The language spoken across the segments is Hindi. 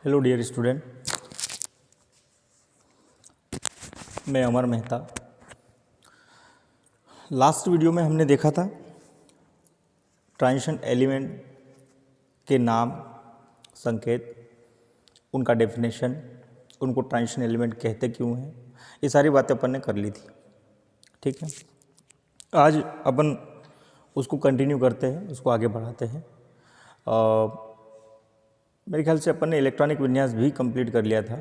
हेलो डियर स्टूडेंट, मैं अमर मेहता। लास्ट वीडियो में हमने देखा था ट्रांजिशन एलिमेंट के नाम, संकेत, उनका डेफिनेशन, उनको ट्रांजिशन एलिमेंट कहते क्यों हैं, ये सारी बातें अपन ने कर ली थी। ठीक है, आज अपन उसको कंटिन्यू करते हैं, उसको आगे बढ़ाते हैं। मेरे ख्याल से अपन ने इलेक्ट्रॉनिक विन्यास भी कंप्लीट कर लिया था।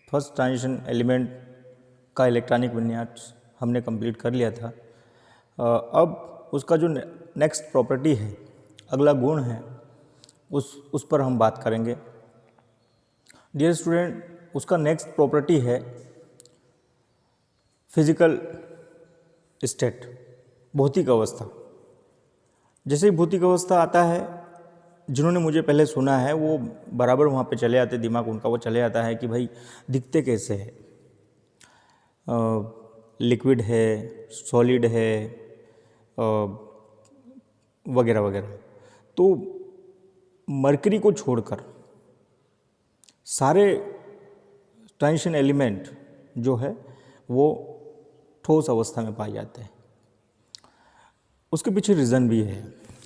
फर्स्ट ट्रांजिशन एलिमेंट का इलेक्ट्रॉनिक विन्यास हमने कंप्लीट कर लिया था। अब उसका जो नेक्स्ट प्रॉपर्टी है, अगला गुण है, उस पर हम बात करेंगे। डियर स्टूडेंट, उसका नेक्स्ट प्रॉपर्टी है फिजिकल स्टेट, भौतिक अवस्था। जैसे ही भौतिक अवस्था आता है, जिन्होंने मुझे पहले सुना है वो बराबर वहाँ पे चले आते, दिमाग उनका वो चले आता है कि भाई दिखते कैसे है, लिक्विड है, सॉलिड है, वगैरह वगैरह। तो मरकरी को छोड़कर सारे ट्रांजिशन एलिमेंट जो है वो ठोस अवस्था में पाए जाते हैं। उसके पीछे रीज़न भी है।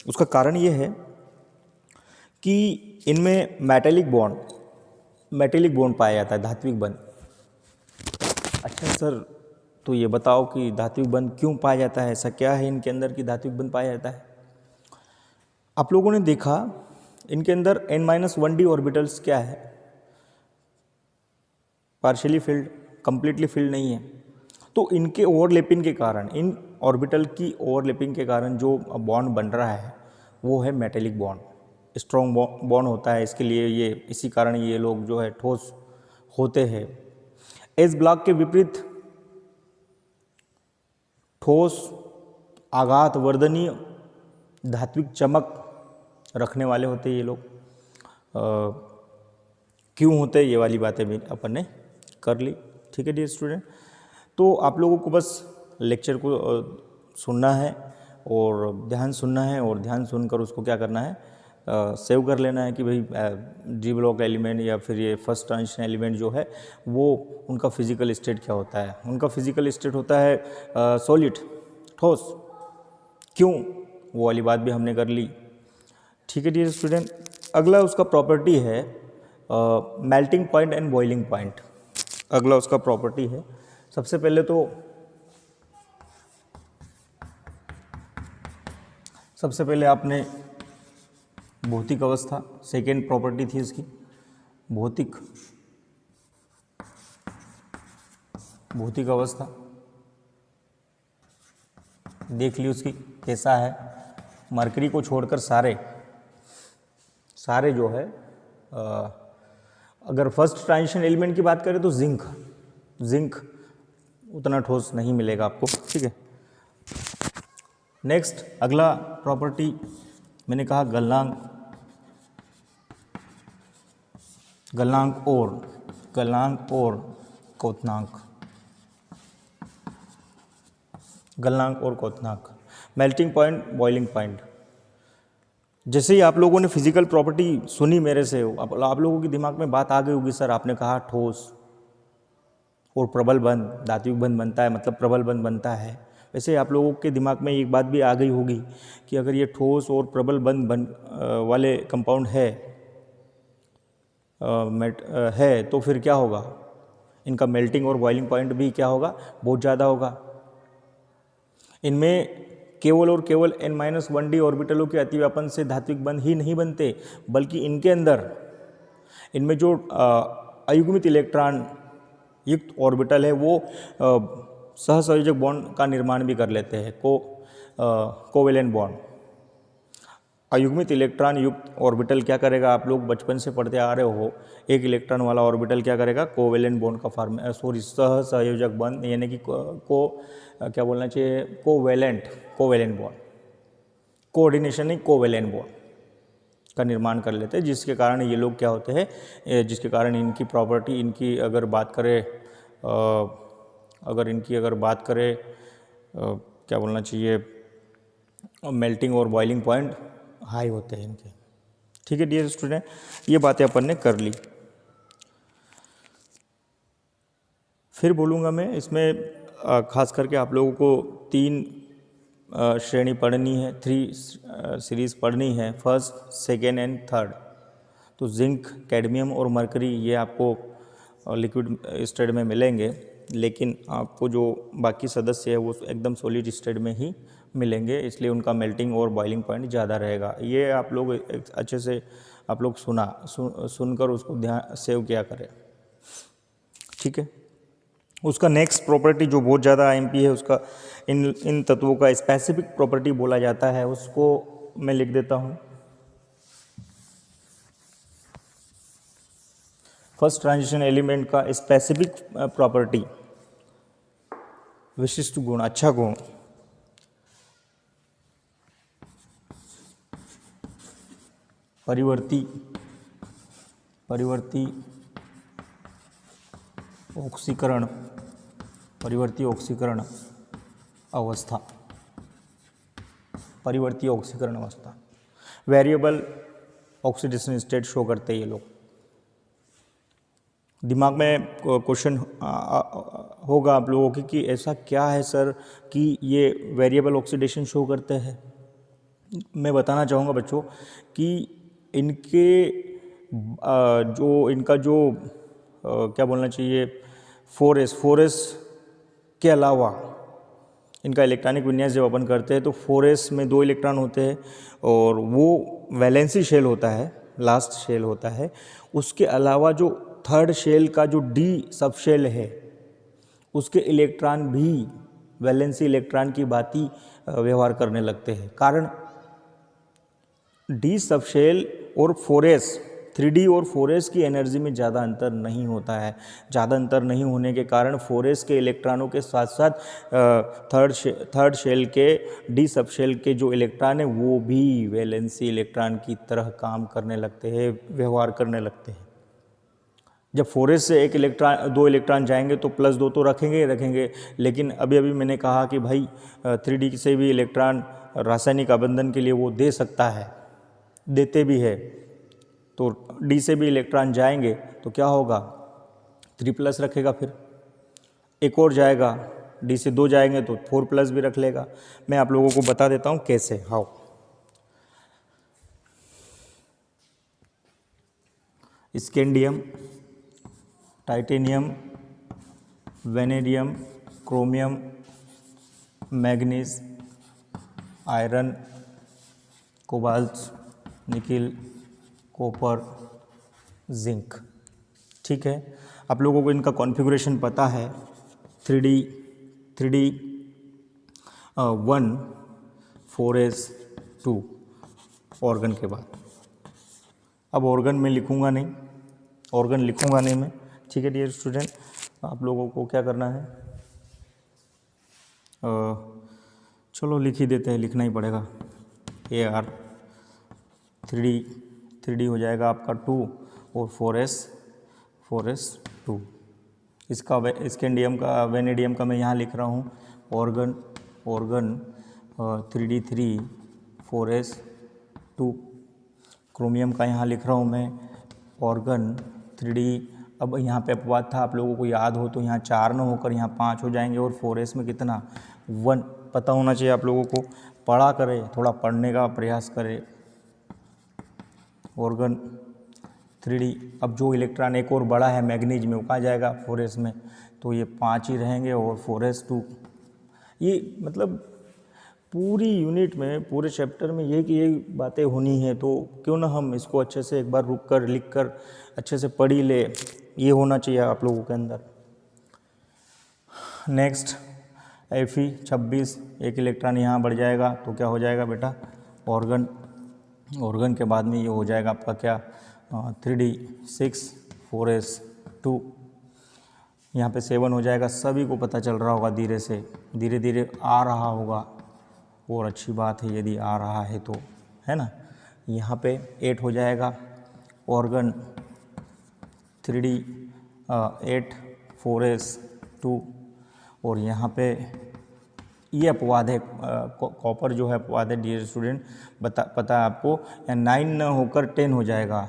उसका कारण ये है कि इनमें मेटेलिक बॉन्ड पाया जाता है, धात्विक बंध। अच्छा सर, तो ये बताओ कि धात्विक बंध क्यों पाया जाता है, ऐसा क्या है इनके अंदर कि धात्विक बंध पाया जाता है। आप लोगों ने देखा इनके अंदर n-1d ऑर्बिटल्स क्या है, पार्शियली फिल्ड, कंप्लीटली फिल्ड नहीं है। तो इनके ओवरलैपिंग के कारण, इन ऑर्बिटल की ओवरलैपिंग के कारण जो बॉन्ड बन रहा है वो है मेटेलिक बॉन्ड, स्ट्रॉन्ग बॉन्ड होता है। इसके लिए ये इसी कारण ये लोग जो है ठोस होते हैं। एस ब्लॉक के विपरीत ठोस, आघात वर्धनीय, धात्विक चमक रखने वाले होते ये लोग। क्यों होते ये वाली बातें भी अपन ने कर ली। ठीक है डियर स्टूडेंट, तो आप लोगों को बस लेक्चर को सुनना है और ध्यान सुनना है, और ध्यान सुनकर उसको क्या करना है, सेव कर लेना है कि भाई डी ब्लॉक एलिमेंट या फिर ये फर्स्ट ट्रांजिशन एलिमेंट जो है वो उनका फिजिकल स्टेट क्या होता है। उनका फिजिकल स्टेट होता है सॉलिड, ठोस। क्यों, वो वाली बात भी हमने कर ली। ठीक है डियर स्टूडेंट, अगला उसका प्रॉपर्टी है melting point and boiling point. अगला उसका प्रॉपर्टी है, सबसे पहले तो आपने भौतिक अवस्था, सेकेंड प्रॉपर्टी थी इसकी भौतिक अवस्था, देख ली उसकी कैसा है। मरकरी को छोड़कर सारे जो है, अगर फर्स्ट ट्रांजिशन एलिमेंट की बात करें तो जिंक उतना ठोस नहीं मिलेगा आपको। ठीक है, नेक्स्ट अगला प्रॉपर्टी मैंने कहा गलनांक और क्वथनांक, मेल्टिंग पॉइंट, बॉइलिंग पॉइंट। जैसे ही आप लोगों ने फिजिकल प्रॉपर्टी सुनी मेरे से, आप लोगों के दिमाग में बात आ गई होगी, सर आपने कहा ठोस और प्रबल बंध, धात्विक बंध बनता है, मतलब प्रबल बंध बनता है। वैसे आप लोगों के दिमाग में एक बात भी आ गई होगी कि अगर ये ठोस और प्रबल बंध वाले कंपाउंड है तो फिर क्या होगा, इनका मेल्टिंग और बॉइलिंग पॉइंट भी क्या होगा, बहुत ज़्यादा होगा। इनमें केवल और केवल n-1d ऑर्बिटलों के अतिव्यापन से धात्विक बंध ही नहीं बनते, बल्कि इनमें जो अयुग्मित इलेक्ट्रॉन युक्त ऑर्बिटल है वो सहसंयोजक बॉन्ड का निर्माण भी कर लेते हैं, कोवेलेंट बॉन्ड। अयुग्मित इलेक्ट्रॉन युक्त ऑर्बिटल क्या करेगा, आप लोग बचपन से पढ़ते आ रहे हो, एक इलेक्ट्रॉन वाला ऑर्बिटल क्या करेगा, कोवेलेंट बॉन्ड का सहसंयोजक बॉन्ड, यानी कि क्या बोलना चाहिए, कोवेलेंट बॉन्ड, कोऑर्डिनेशन नहीं, कोवेलेंट बॉन्ड का निर्माण कर लेते हैं, जिसके कारण ये लोग क्या होते हैं, जिसके कारण इनकी प्रॉपर्टी, इनकी अगर बात करें क्या बोलना चाहिए, मेल्टिंग और बॉइलिंग पॉइंट हाई होते हैं इनके। ठीक है डियर स्टूडेंट, ये बातें अपन ने कर ली। फिर बोलूँगा मैं इसमें खास करके आप लोगों को 3 श्रेणी पढ़नी है, 3 सीरीज़ पढ़नी है, फर्स्ट, सेकेंड एंड थर्ड। तो जिंक, कैडमियम और मरकरी ये आपको लिक्विड स्टेट में मिलेंगे, लेकिन आपको जो बाकी सदस्य है वो एकदम सॉलिड स्टेट में ही मिलेंगे, इसलिए उनका मेल्टिंग और बॉइलिंग पॉइंट ज़्यादा रहेगा। ये आप लोग अच्छे से आप लोग सुनकर उसको ध्यान सेव किया करें, ठीक है। उसका नेक्स्ट प्रॉपर्टी जो बहुत ज़्यादा आईएमपी है, उसका इन तत्वों का स्पेसिफिक प्रॉपर्टी बोला जाता है, उसको मैं लिख देता हूँ। फर्स्ट ट्रांजिशन एलिमेंट का स्पेसिफिक प्रॉपर्टी, विशिष्ट गुण, अच्छा गुण, परिवर्ती ऑक्सीकरण, परिवर्ती ऑक्सीकरण अवस्था, परिवर्ती ऑक्सीकरण अवस्था, वेरिएबल ऑक्सीडेशन स्टेट शो करते हैं ये लोग। दिमाग में क्वेश्चन होगा आप लोगों की कि ऐसा क्या है सर कि ये वेरिएबल ऑक्सीडेशन शो करते हैं। मैं बताना चाहूँगा बच्चों कि इनके इनका जो क्या बोलना चाहिए, 4s के अलावा इनका इलेक्ट्रॉनिक विन्यास जब अपन करते हैं तो 4s में 2 इलेक्ट्रॉन होते हैं और वो वैलेंसी शेल होता है, लास्ट शेल होता है। उसके अलावा जो थर्ड शेल का जो डी सब शेल है, उसके इलेक्ट्रॉन भी वैलेंसी इलेक्ट्रॉन की भांति व्यवहार करने लगते हैं। कारण डी सब शेल और 4s, 3D और 4s की एनर्जी में ज़्यादा अंतर नहीं होता है। ज़्यादा अंतर नहीं होने के कारण 4s के इलेक्ट्रॉनों के साथ साथ थर्ड शेल के डी सब शेल के जो इलेक्ट्रॉन है वो भी वैलेंसी इलेक्ट्रॉन की तरह काम करने लगते हैं, व्यवहार करने लगते हैं। जब 4s से 2 इलेक्ट्रॉन जाएंगे तो +2 तो रखेंगे ही रखेंगे, लेकिन अभी मैंने कहा कि भाई 3D से भी इलेक्ट्रॉन रासायनिक आबंधन के लिए वो दे सकता है, देते भी है। तो डी से भी इलेक्ट्रॉन जाएंगे तो क्या होगा, 3+ रखेगा, फिर एक और जाएगा, डी से 2 जाएंगे तो 4+ भी रख लेगा। मैं आप लोगों को बता देता हूँ कैसे, how. Scandium, titanium, vanadium, chromium, manganese, iron, cobalt, nickel, copper, zinc, ठीक है। आप लोगों को इनका कॉन्फ़िगरेशन पता है, 3D 1 4s 2 ऑर्गन के बाद। अब ऑर्गन में लिखूंगा नहीं, मैं, ठीक है डियर स्टूडेंट। आप लोगों को क्या करना है, चलो लिख ही देते हैं, लिखना ही पड़ेगा। AR 3D हो जाएगा आपका 2 और 4s 2। इसका स्कैंडियम का, वेनेडियम का मैं यहाँ लिख रहा हूँ ऑर्गन 3D 3 4s 2। क्रोमियम का यहाँ लिख रहा हूँ मैं ऑर्गन 3D। अब यहाँ पे अपवाद था, आप लोगों को याद हो तो यहाँ 4 न होकर यहाँ 5 हो जाएंगे और 4s में कितना 1 पता होना चाहिए आप लोगों को। पढ़ा करें, थोड़ा पढ़ने का प्रयास करें। ऑर्गन 3D, अब जो इलेक्ट्रॉन एक और बड़ा है मैग्नीज में, वो कहाँ जाएगा 4s में, तो ये 5 ही रहेंगे और 4s 2। ये मतलब पूरी यूनिट में, पूरे चैप्टर में ये बातें होनी है, तो क्यों ना हम इसको अच्छे से एक बार रुक कर लिख कर अच्छे से पढ़ ही ले, ये होना चाहिए आप लोगों के अंदर। नेक्स्ट Fe 26, एक इलेक्ट्रॉन यहाँ बढ़ जाएगा तो क्या हो जाएगा बेटा, ऑर्गन के बाद में ये हो जाएगा आपका क्या, 3D 6 4s 2। यहाँ पे 7 हो जाएगा। सभी को पता चल रहा होगा, धीरे धीरे आ रहा होगा, और अच्छी बात है यदि आ रहा है तो, है ना। यहाँ पे 8 हो जाएगा, ऑर्गन 3D 8 4s 2। और यहाँ पे ये अपवाद है, कॉपर जो है अपवाद है डियर स्टूडेंट, पता है आपको। या 9 न होकर 10 हो जाएगा,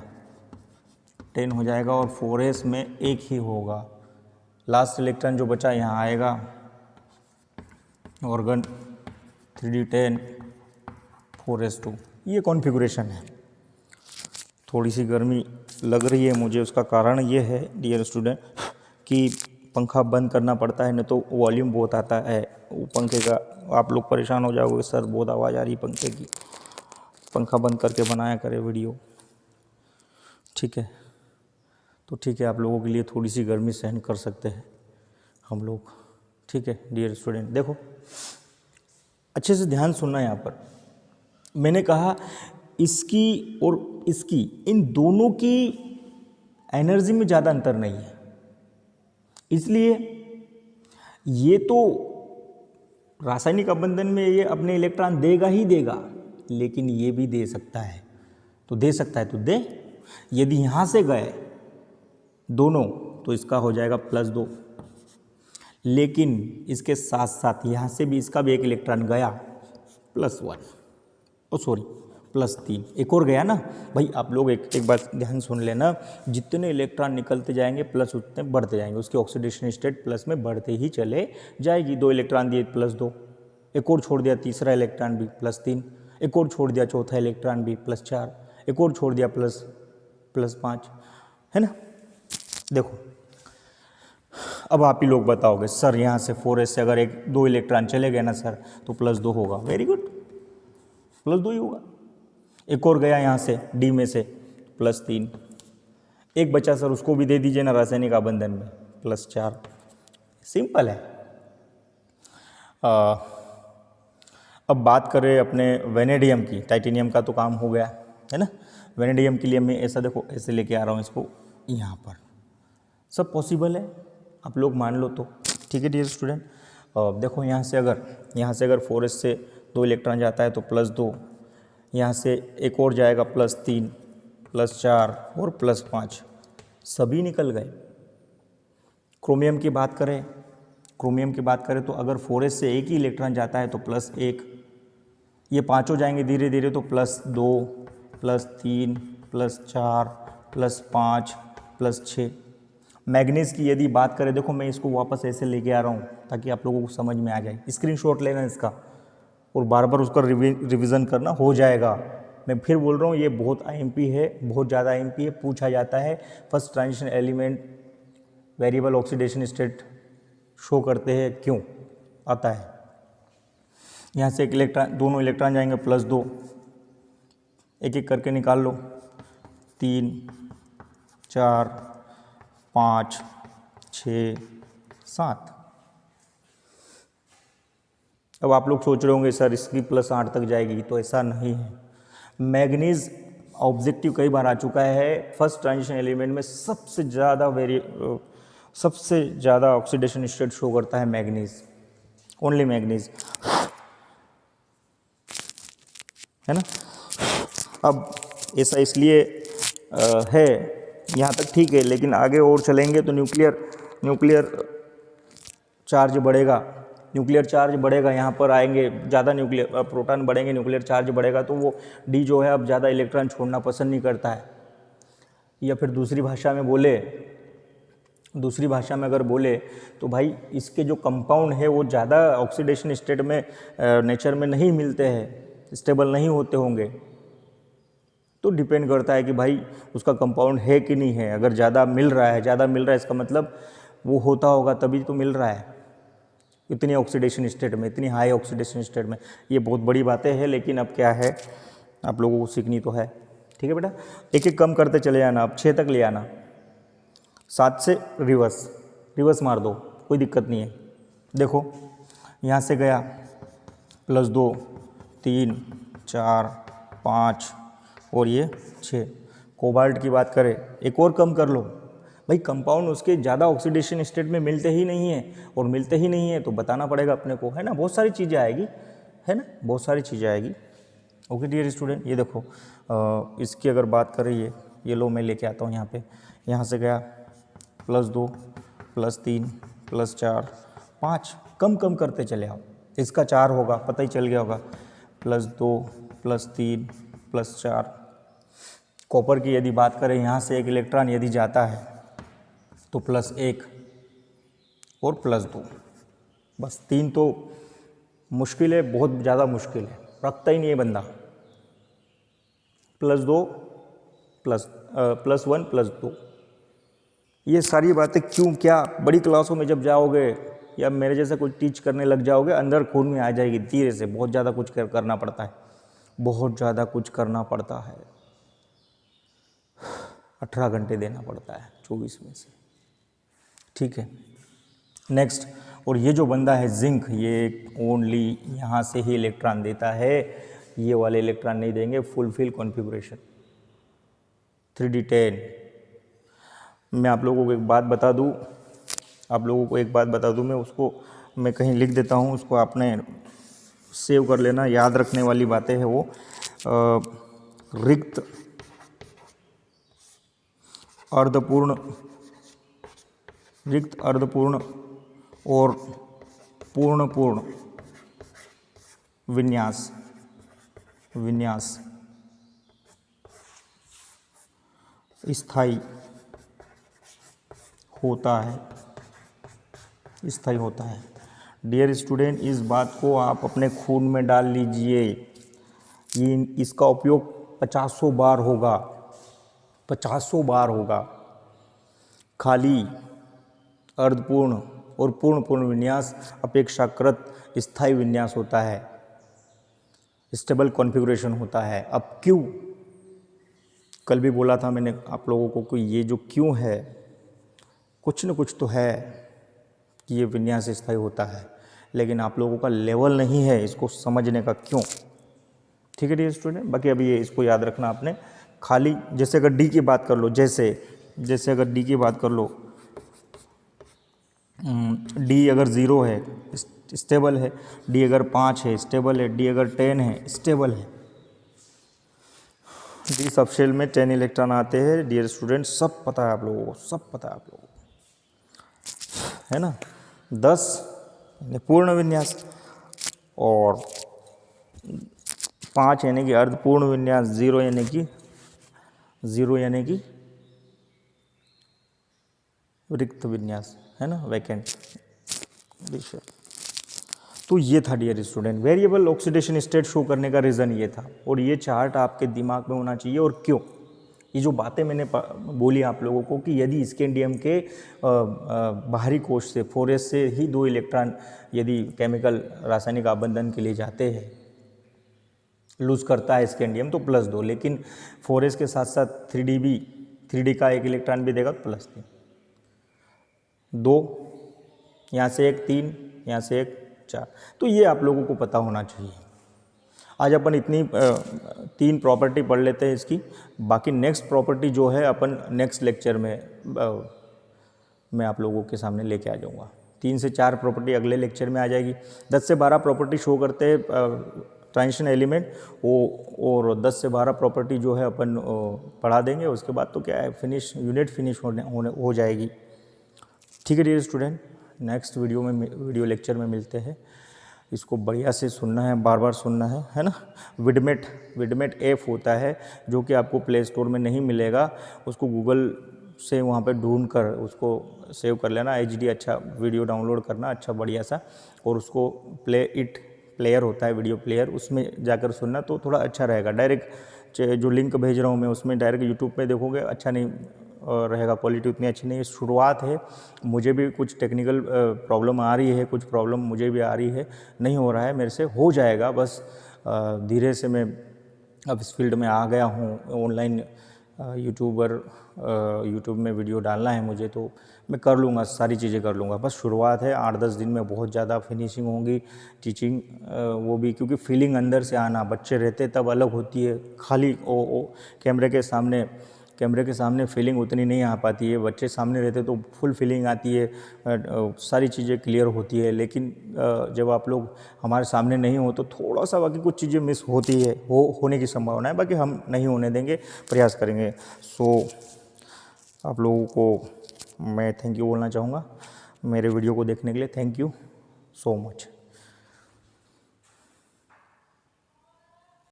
10 हो जाएगा और 4s में एक ही होगा। लास्ट इलेक्ट्रॉन जो बचा यहाँ आएगा, ऑर्गन 3d10 4s2। ये कॉन्फ़िगरेशन है। थोड़ी सी गर्मी लग रही है मुझे, उसका कारण ये है डियर स्टूडेंट कि पंखा बंद करना पड़ता है, नहीं तो वॉल्यूम बहुत आता है वो पंखे का। आप लोग परेशान हो जाओगे, सर बहुत आवाज़ आ रही पंखे की, पंखा बंद करके बनाया करे वीडियो, ठीक है। तो ठीक है, आप लोगों के लिए थोड़ी सी गर्मी सहन कर सकते हैं हम लोग, ठीक है डियर स्टूडेंट। देखो अच्छे से ध्यान सुनना, यहाँ पर मैंने कहा इसकी और इसकी, इन दोनों की एनर्जी में ज़्यादा अंतर नहीं है, इसलिए ये तो रासायनिक अबंधन में ये अपने इलेक्ट्रॉन देगा ही देगा, लेकिन ये भी दे सकता है, तो दे सकता है तो दे। यदि यहाँ से गए दोनों तो इसका हो जाएगा +2, लेकिन इसके साथ साथ यहाँ से भी इसका भी एक इलेक्ट्रॉन गया +1, +3, एक और गया ना भाई। आप लोग एक बात ध्यान सुन लेना, जितने इलेक्ट्रॉन निकलते जाएंगे प्लस उतने बढ़ते जाएंगे, उसकी ऑक्सीडेशन स्टेट प्लस में बढ़ते ही चले जाएगी। 2 इलेक्ट्रॉन दिए +2, एक और छोड़ दिया तीसरा इलेक्ट्रॉन भी +3, एक और छोड़ दिया चौथा इलेक्ट्रॉन भी +4, एक और छोड़ दिया +5, है ना। देखो अब आप ही लोग बताओगे सर यहाँ से 4s से अगर 2 इलेक्ट्रॉन चले गए ना सर तो +2 होगा। वेरी गुड, +2 ही होगा। एक और गया यहाँ से D में से +3, एक बचा सर उसको भी दे दीजिए ना रासायनिक आबंधन में +4। सिंपल है। अब बात करें अपने वेनेडियम की, टाइटेनियम का तो काम हो गया है ना। वेनेडियम के लिए मैं ऐसा देखो ऐसे लेके आ रहा हूँ इसको, यहाँ पर सब पॉसिबल है, आप लोग मान लो तो ठीक है डियर स्टूडेंट। देखो यहाँ से अगर 4s से 2 इलेक्ट्रॉन जाता है तो +2, यहाँ से एक और जाएगा +3, +4 और +5, सभी निकल गए। क्रोमियम की बात करें तो अगर 4s से एक ही इलेक्ट्रॉन जाता है तो +1, ये पांचों जाएंगे धीरे धीरे तो +2, +3, +4, +5, +6। मैग्नीज की यदि बात करें, देखो मैं इसको वापस ऐसे लेके आ रहा हूँ ताकि आप लोगों को समझ में आ जाए। स्क्रीनशॉट लेना इसका और बार बार उसका रिवीजन करना, हो जाएगा। मैं फिर बोल रहा हूँ ये बहुत IMP है, बहुत ज़्यादा IMP है, पूछा जाता है। First transition element variable oxidation state show करते हैं, क्यों आता है। यहाँ से दोनों इलेक्ट्रॉन जाएंगे +2, एक एक करके निकाल लो, 3, 4, 5, 6, 7। अब आप लोग सोच रहे होंगे सर इसकी +8 तक जाएगी, तो ऐसा नहीं है। मैग्नीज ऑब्जेक्टिव कई बार आ चुका है, फर्स्ट ट्रांजिशन एलिमेंट में सबसे ज़्यादा ऑक्सीडेशन स्टेट शो करता है मैग्नीज, ओनली मैग्नीज, है ना। अब ऐसा इसलिए है, यहाँ तक ठीक है, लेकिन आगे और चलेंगे तो न्यूक्लियर चार्ज बढ़ेगा, यहाँ पर आएंगे ज़्यादा प्रोटॉन बढ़ेंगे, न्यूक्लियर चार्ज बढ़ेगा, तो वो D जो है अब ज़्यादा इलेक्ट्रॉन छोड़ना पसंद नहीं करता है। या फिर दूसरी भाषा में अगर बोले तो भाई इसके जो कंपाउंड है वो ज़्यादा ऑक्सीडेशन स्टेट में नेचर में नहीं मिलते हैं, स्टेबल नहीं होते होंगे। तो डिपेंड करता है कि भाई उसका कंपाउंड है कि नहीं है। अगर ज़्यादा मिल रहा है इसका मतलब वो होता होगा तभी तो मिल रहा है इतनी ऑक्सीडेशन स्टेट में, इतनी हाई ऑक्सीडेशन स्टेट में। ये बहुत बड़ी बातें हैं, लेकिन अब क्या है आप लोगों को सीखनी तो है, ठीक है बेटा। एक एक कम करते चले जाना, अब 6 तक ले आना, 7 से रिवर्स मार दो, कोई दिक्कत नहीं है। देखो यहाँ से गया +2, 3, 4, 5 और ये 6। कोबाल्ट की बात करें, एक और कम कर लो भाई, कंपाउंड उसके ज़्यादा ऑक्सीडेशन स्टेट में मिलते ही नहीं है, तो बताना पड़ेगा अपने को, है ना। बहुत सारी चीज़ें आएगी, ओके डियर स्टूडेंट। ये देखो इसकी अगर बात करें, ये लो मैं लेके आता हूँ यहाँ पे, यहाँ से गया +2, +3, +4, 5, कम करते चले आओ, इसका 4 होगा, पता ही चल गया होगा, +2 +3 +4। कॉपर की यदि बात करें, यहाँ से एक इलेक्ट्रॉन यदि जाता है तो +1 और +2, बस 3 तो मुश्किल है, बहुत ज़्यादा मुश्किल है, रखता ही नहीं है बंदा। +2 +1 +2, ये सारी बातें क्यों क्या बड़ी क्लासों में जब जाओगे या मेरे जैसा कुछ टीच करने लग जाओगे, अंदर खून में आ जाएगी धीरे से। बहुत ज़्यादा कुछ करना पड़ता है, बहुत ज़्यादा कुछ करना पड़ता है। 18 घंटे देना पड़ता है 24 में से, ठीक है। नेक्स्ट, और ये जो बंदा है जिंक, ये ओनली यहाँ से ही इलेक्ट्रॉन देता है, ये वाले इलेक्ट्रॉन नहीं देंगे। Fulfil configuration 3d10। मैं आप लोगों को एक बात बता दूँ, मैं उसको मैं कहीं लिख देता हूँ, उसको आपने सेव कर लेना। याद रखने वाली बातें हैं वो। रिक्त अर्धपूर्ण और पूर्ण विन्यास स्थायी होता है। डियर स्टूडेंट, इस बात को आप अपने खून में डाल लीजिए। इसका उपयोग 50 बार होगा, 50 बार होगा। खाली अर्धपूर्ण और पूर्ण विन्यास अपेक्षाकृत स्थायी विन्यास होता है, स्टेबल कॉन्फ़िगरेशन होता है। अब क्यों, कल भी बोला था मैंने आप लोगों को कि ये जो क्यों है, कुछ न कुछ तो है कि ये विन्यास स्थायी होता है, लेकिन आप लोगों का लेवल नहीं है इसको समझने का क्यों। ठीक है डियर स्टूडेंट, बाकी अभी ये इसको याद रखना आपने। खाली जैसे अगर डी की बात कर लो, जैसे अगर डी की बात कर लो, डी अगर 0 है स्टेबल है, डी अगर 5 है स्टेबल है, डी अगर 10 है स्टेबल है। डी सबशेल में 10 इलेक्ट्रॉन आते हैं डियर स्टूडेंट, सब पता है आप लोगों को, सब पता है आप लोगों को, है ना। 10 यानी पूर्ण विन्यास और 5 यानी कि अर्धपूर्ण विन्यास, 0 यानी कि रिक्त विन्यास, है ना, वैकेंट विषय। तो ये था dear student, variable oxidation state show करने का रीज़न ये था, और ये चार्ट आपके दिमाग में होना चाहिए। और क्यों, ये जो बातें मैंने बोली आप लोगों को कि यदि स्कैंडियम के बाहरी कोश से 4s से ही 2 इलेक्ट्रॉन यदि केमिकल रासायनिक आबंधन के लिए जाते हैं, लूज करता है स्कैंडियम तो +2, लेकिन 4s के साथ साथ 3d का एक इलेक्ट्रॉन भी देगा तो +3, 2 यहाँ से एक 3, यहाँ से एक 4। तो ये आप लोगों को पता होना चाहिए। आज अपन इतनी 3 प्रॉपर्टी पढ़ लेते हैं इसकी, बाकी नेक्स्ट प्रॉपर्टी जो है अपन नेक्स्ट लेक्चर में मैं आप लोगों के सामने लेके आ जाऊँगा। 3 से 4 प्रॉपर्टी अगले लेक्चर में आ जाएगी। 10 से 12 प्रॉपर्टी शो करते हैं ट्रांजिशन एलिमेंट और 10 से 12 प्रॉपर्टी जो है अपन पढ़ा देंगे। उसके बाद तो क्या है, यूनिट फिनिश हो जाएगी। ठीक है dear student, next video lecture में मिलते हैं। इसको बढ़िया से सुनना है, बार बार सुनना है ना। विडमेट ऐप होता है जो कि आपको प्ले स्टोर में नहीं मिलेगा, उसको गूगल से वहाँ पे ढूंढ कर उसको सेव कर लेना। HD अच्छा वीडियो डाउनलोड करना, अच्छा बढ़िया सा, और उसको प्लेयर होता है, वीडियो प्लेयर, उसमें जाकर सुनना तो थोड़ा अच्छा रहेगा। डायरेक्ट जो लिंक भेज रहा हूँ मैं उसमें डायरेक्ट यूट्यूब पे देखोगे अच्छा नहीं रहेगा, क्वालिटी उतनी अच्छी नहीं है। शुरुआत है, मुझे भी कुछ टेक्निकल प्रॉब्लम आ रही है, कुछ प्रॉब्लम मुझे भी आ रही है, नहीं हो रहा है मेरे से, हो जाएगा बस धीरे से। मैं अब इस फील्ड में आ गया हूँ, ऑनलाइन यूट्यूब में वीडियो डालना है मुझे, तो मैं कर लूँगा, सारी चीज़ें कर लूँगा। बस शुरुआत है, 8-10 दिन में बहुत ज़्यादा फिनिशिंग होगी, टीचिंग वो भी, क्योंकि फीलिंग अंदर से आना, बच्चे रहते तब अलग होती है, खाली कैमरे के सामने फीलिंग उतनी नहीं आ पाती है। बच्चे सामने रहते तो फुल फीलिंग आती है, सारी चीज़ें क्लियर होती है, लेकिन जब आप लोग हमारे सामने नहीं हो तो थोड़ा सा बाकी कुछ चीज़ें मिस होती है, होने की संभावना है, बाकी हम नहीं होने देंगे, प्रयास करेंगे। आप लोगों को मैं थैंक यू बोलना चाहूँगा मेरे वीडियो को देखने के लिए। Thank you so much.